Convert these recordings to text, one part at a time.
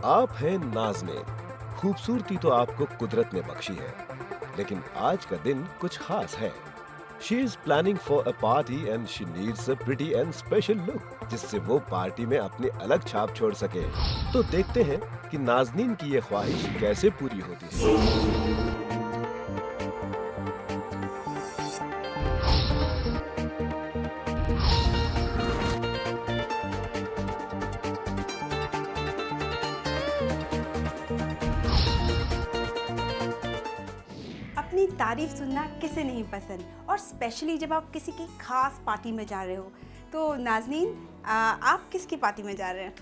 आप हैं नाज़नीन। खूबसूरती तो आपको कुदरत ने बख्शी है, लेकिन आज का दिन कुछ खास है। She is planning for a party and she needs a pretty and special look जिससे वो पार्टी में अपनी अलग छाप छोड़ सके। तो देखते हैं कि नाज़नीन की ये ख्वाहिश कैसे पूरी होती है। अपनी तारीफ सुनना किसे नहीं पसंद, और स्पेशली जब आप किसी की खास पार्टी में जा रहे हो। तो नाज़नीन, आप किसकी पार्टी में जा रहे हैं?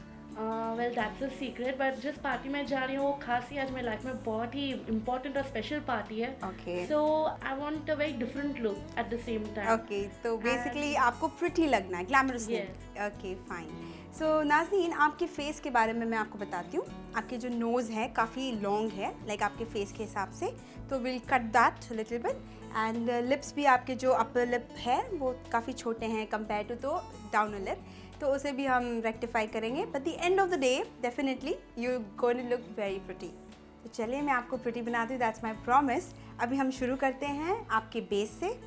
Well that's a secret, but जिस पार्टी में जा रही हूँ वो खास ही आज मेरी लाइफ में बहुत ही इम्पोर्टेंट और स्पेशल पार्टी है। Okay so I want a very different look at the same time. Okay, तो बेसिकली आपको प्रिटी लगना है, ग्लैमरस नहीं। Yes. Okay fine. So Nazneen, आपके फेस के बारे में मैं आपको बताती हूँ। आपके जो नोज़ है काफ़ी लॉन्ग है, लाइक आपके फेस के हिसाब से, तो will cut that little bit. And lips भी, आपके जो अपर लिप है वो काफ़ी छोटे हैं कंपेयर टू तो डाउनर लिप, तो उसे भी हम रेक्टिफाई करेंगे। But the end of the day definitely you going to look very pretty. तो चलिए मैं आपको प्रिटी बनाती हूँ, दैट्स माई प्रॉमिस। अभी हम शुरू करते हैं आपके बेस से।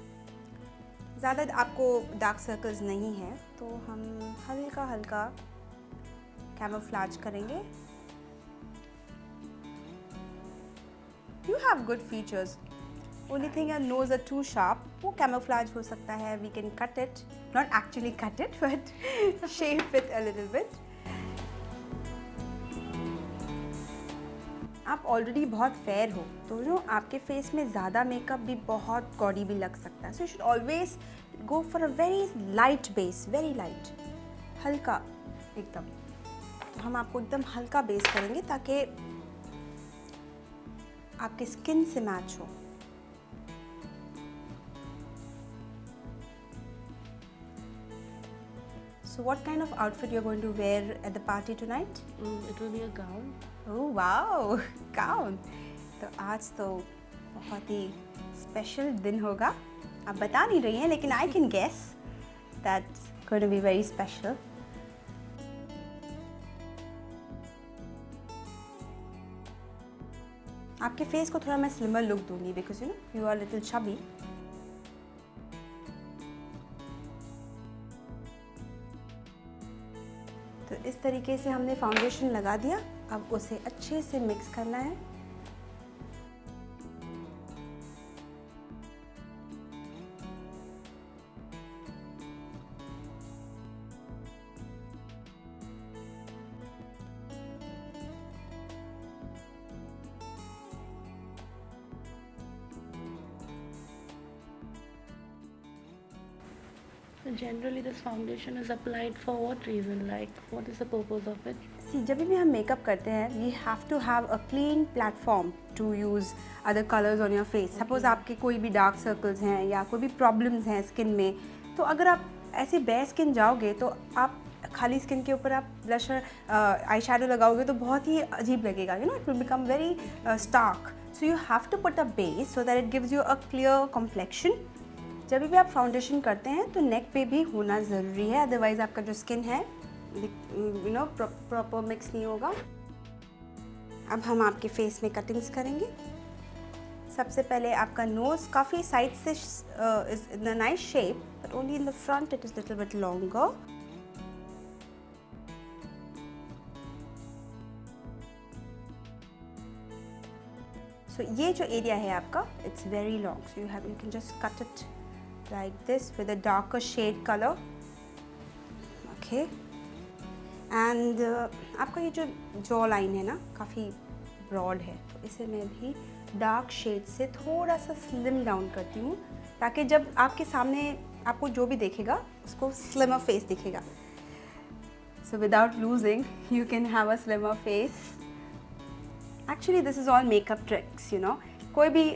ज़्यादा आपको डार्क सर्कल्स नहीं है, तो हम हल्का हल्का कैमोफ्लेज करेंगे। You have good features, only thing your nose are too sharp. वो कैमोफ्लेज हो सकता है, we can cut it, not actually cut it but shape it a little bit. आप ऑलरेडी बहुत फेयर हो, तो जो आपके फेस में ज़्यादा मेकअप भी बहुत गॉडी भी लग सकता है। So you should always go for a very light base, very light, हल्का एकदम। तो हम आपको एकदम हल्का बेस करेंगे ताकि आपके स्किन से मैच हो। So what kind of outfit you're going to wear at the party tonight? It will be a gown. Oh wow, gown. तो आज तो बहुत ही स्पेशल दिन होगा। आप बता नहीं रही हैं, लेकिन I can guess that's going to be very special. आपके फेस को थोड़ा मैं स्लिमर लुक दूंगी, because you know you are little chubby. तो इस तरीके से हमने फाउंडेशन लगा दिया, अब उसे अच्छे से मिक्स करना है। So generally this foundation is applied for what reason? Like what is the purpose of it? जब भी हम मेकअप करते हैं, we have to have a clean platform to use other colours on your face. Suppose आपके कोई भी dark circles हैं या कोई भी प्रॉब्लम्स हैं स्किन में, तो अगर आप ऐसे बेयर स्किन जाओगे तो आप खाली स्किन के ऊपर आप ब्लशर आई शैडो लगाओगे तो बहुत ही अजीब लगेगा, you know it will become very stark. So you have to put a base so that it gives you a clear complexion. जब भी आप फाउंडेशन करते हैं तो नेक पे भी होना ज़रूरी है, अदरवाइज़ आपका जो स्किन है यू नो प्रॉपर मिक्स नहीं होगा। अब हम आपके फेस में कटिंग्स करेंगे। सबसे पहले आपका नोज़ काफ़ी साइड से is in a nice shape, but only in the front it is little bit longer. So ये जो एरिया है आपका, it's very long, so you can just cut it like this with a darker shade color. Okay, and आपका ये जो jaw line है ना काफ़ी ब्रॉड है, तो इसे मैं भी डार्क शेड से थोड़ा सा स्लिम डाउन करती हूँ ताकि जब आपके सामने आपको जो भी देखेगा उसको स्लिमर फेस दिखेगा। So without losing you can have a slimmer face. Actually this is all makeup tricks, you know, कोई भी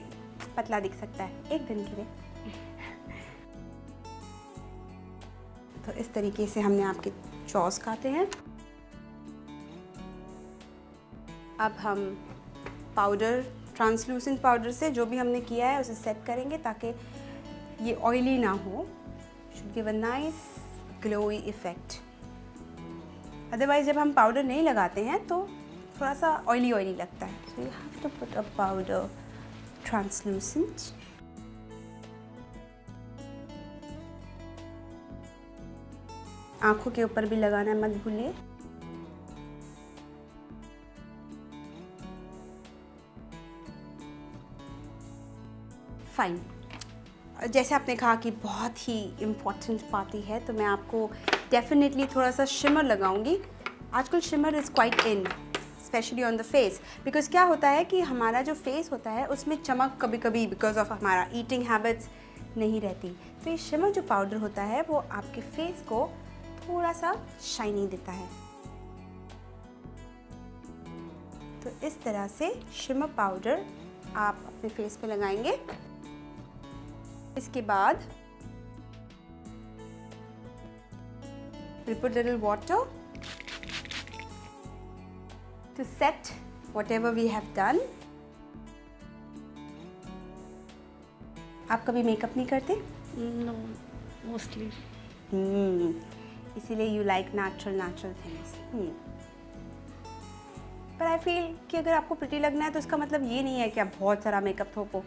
पतला दिख सकता है एक दिन के लिए। तो इस तरीके से हमने आपके चॉस काटे हैं। अब हम पाउडर, ट्रांसलूसेंट पाउडर से जो भी हमने किया है उसे सेट करेंगे ताकि ये ऑयली ना हो। Should give a nice glowy effect. Otherwise जब हम पाउडर नहीं लगाते हैं तो थोड़ा सा ऑयली ऑयली लगता है. So you have to put a powder translucent. आँखों के ऊपर भी लगाना मत भूलिए. फाइन. जैसे आपने कहा कि बहुत ही इम्पॉर्टेंट पार्टी है, तो मैं आपको डेफिनेटली थोड़ा सा शिमर लगाऊंगी. आजकल shimmer is quite in, specially on the face, because क्या होता है कि हमारा जो फेस होता है उसमें चमक कभी कभी बिकॉज ऑफ हमारा ईटिंग हैबिट्स नहीं रहती. तो ये शिमर जो पाउडर होता है वो आपके फेस को थोड़ा सा शाइनी देता है. तो इस तरह से शिमर पाउडर आप अपने फेस पे लगाएंगे. इसके बाद we'll put little water to set whatever we have done. आप कभी मेकअप नहीं करते? No, mostly. इसीलिए you like natural things. पर आई फील कि अगर आपको प्रिटी लगना है तो इसका मतलब ये नहीं है कि आप बहुत सारा makeup थोपो.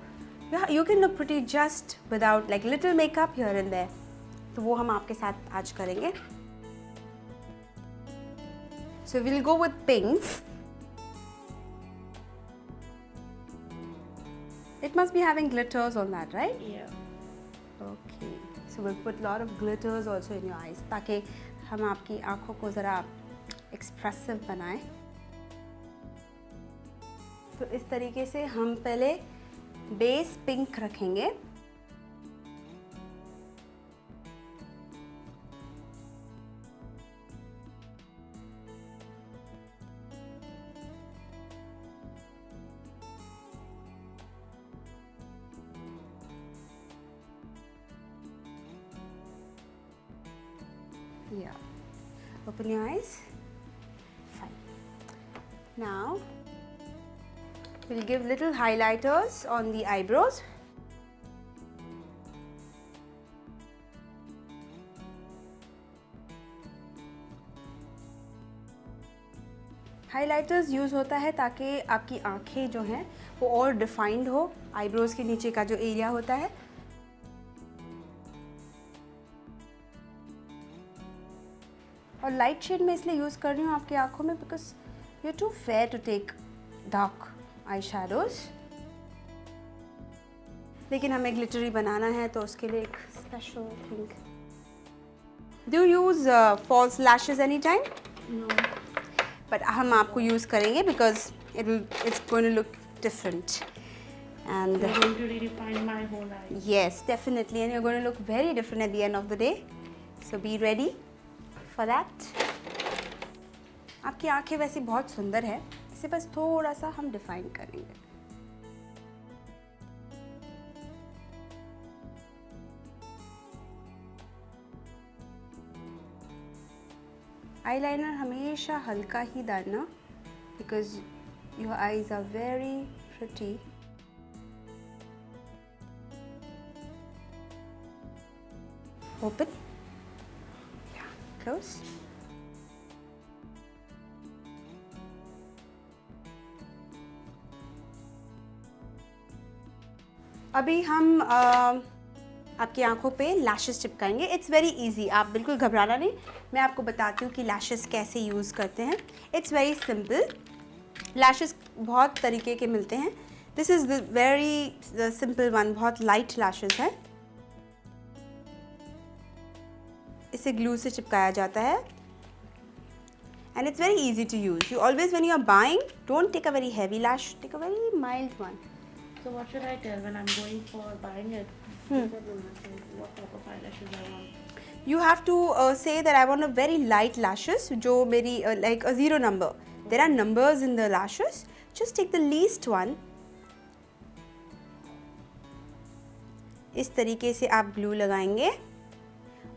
You can look pretty just without like little makeup here and there. तो वो हम आपके साथ आज करेंगे. So we'll go with pink. It must be having glitters on that, right? Yeah. Okay. So we'll put a lot of glitters also in your eyes ताकि हम आपकी आँखों को ज़रा expressive बनाएं. तो इस तरीके से हम पहले बेस पिंक रखेंगे. Yeah. Open your eyes. Fine. Now we'll give little highlighters on the eyebrows. Highlighters use होता है ताकि आपकी आँखें जो हैं वो और डिफाइंड हो. आईब्रोज के नीचे का जो एरिया होता है. और लाइट शेड में इसलिए यूज़ कर रही हूँ आपकी आँखों में because you are too fair to take dark eye shadows. लेकिन हमें ग्लिटरी बनाना है तो उसके लिए एक special thing. Do use false lashes any time? No. But हम आपको यूज़ करेंगे because it's going to look different. And They're going to redefine my whole eye. yes, definitely, and you're going to look very different at the end of the day. So be ready for that. आपकी आंखें वैसे बहुत सुंदर है, इसे बस थोड़ा सा हम डिफाइन करेंगे. आईलाइनर हमेशा हल्का ही डालना because your eyes are very pretty. Open. Yeah, close. अभी हम आपकी आंखों पे लैशेस चिपकाएंगे. इट्स वेरी इजी, आप बिल्कुल घबराना नहीं. मैं आपको बताती हूँ कि लैशेस कैसे यूज़ करते हैं. It's very simple. लैशेस बहुत तरीके के मिलते हैं. This is the very simple one. बहुत लाइट लैशेस है. इसे ग्लू से चिपकाया जाता है. And it's very easy to use. You always when you are buying don't take a very heavy lash, take a very mild one. So what should I tell when I'm going for buying it? What type of eyelashes I want? You have to say that I want a very light lashes, जो मेरी like a 0 number. There are numbers in the lashes. Just take the least one. इस तरीके से आप glue लगाएंगे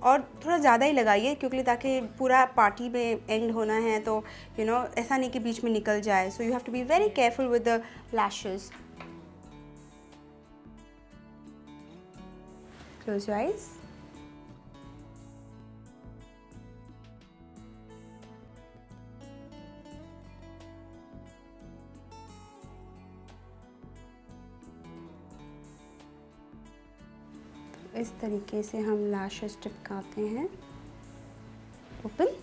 और थोड़ा ज़्यादा ही लगाइए क्योंकि ताकि पूरा पार्टी में एंड होना है तो you know ऐसा नहीं कि बीच में निकल जाए. So you have to be very careful with the lashes. Close your eyes. इस तरीके से हम लैशेस चिपकाते हैं। ओपन।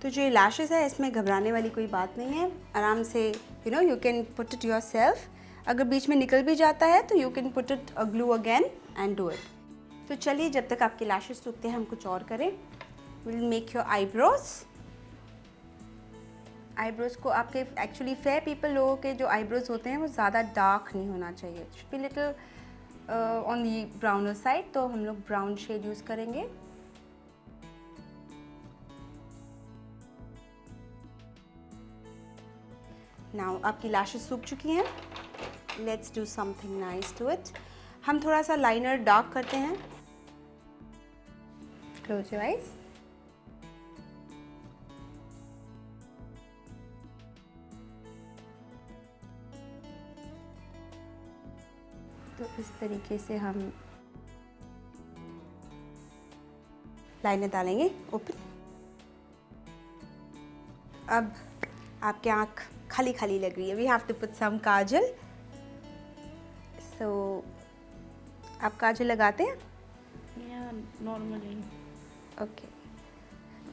तो जो ये लैशेस है इसमें घबराने वाली कोई बात नहीं है, आराम से you can put it yourself. अगर बीच में निकल भी जाता है तो you can put it glue again and do it. तो चलिए, जब तक आपके लैशेस सूखते हैं हम कुछ और करें। Will make your eyebrows. Eyebrows को आपके एक्चुअली फेयर पीपल लोगों के जो आईब्रोज होते हैं वो ज़्यादा डार्क नहीं होना चाहिए, should be little on the browner side. तो हम लोग ब्राउन शेड यूज़ करेंगे। नाउ आपकी लैशेस सूख चुकी हैं। Let's do something nice to it. हम थोड़ा सा लाइनर डार्क करते हैं। Close your eyes. तो इस तरीके से हम लाइनें डालेंगे। ओपन। अब आपकी आँख खाली खाली लग रही है, we have to put some kajal. So आप काजल लगाते हैं? या नॉर्मली। ओके।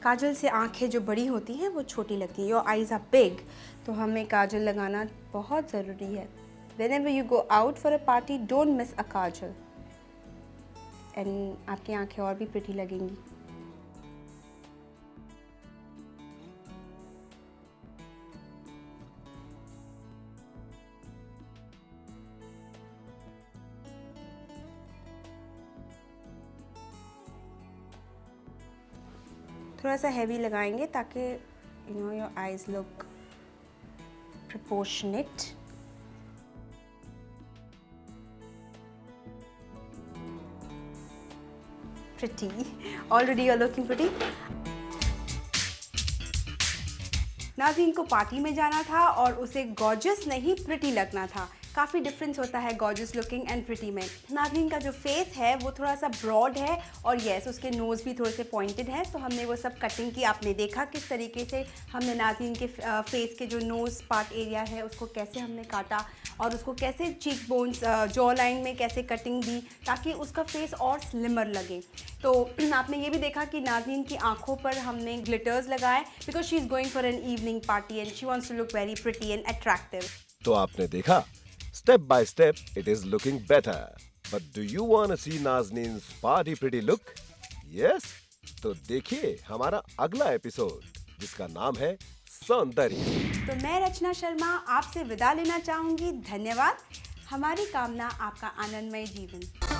काजल से आँखें जो बड़ी होती हैं वो छोटी लगती हैं। योर आईज आर बिग, तो हमें काजल लगाना बहुत ज़रूरी है। Whenever you go out for a party, don't miss a kajal. And आपकी आँखें और भी pretty लगेंगी। थोड़ा सा heavy लगाएंगे ताकि your eyes look proportionate. Pretty. Already you're looking pretty. नाज़रीन को पार्टी में जाना था और उसे गॉर्जियस नहीं प्रिटी लगना था। काफ़ी डिफरेंस होता है गॉर्जियस लुकिंग एंड प्रिटी में। नाज़रीन का जो फेस है वो थोड़ा सा ब्रॉड है और येस उसके नोज़ भी थोड़े से पॉइंटेड हैं। तो हमने वो सब कटिंग की, आपने देखा किस तरीके से हमने नाज़रीन के फेस के जो नोज़ पार्ट एरिया है उसको कैसे हमने काटा और उसको कैसे चीक बोन्स, जॉ लाइन में कैसे कटिंग दी ताकि उसका फेस और स्लिमर लगे। तो आपने ये भी देखा कि नाज़रीन की आंखों पर हमने ग्लिटर्स लगाए because she is going for an evening party and she wants to look very pretty and attractive. तो आपने देखा, step by step it is looking better. But do you want to see Nazneen's party pretty look? Yes? तो देखिए हमारा अगला episode जिसका नाम है सौंदर्य। तो मैं रचना शर्मा आपसे विदा लेना चाहूँगी। धन्यवाद। हमारी कामना आपका आनंदमय जीवन।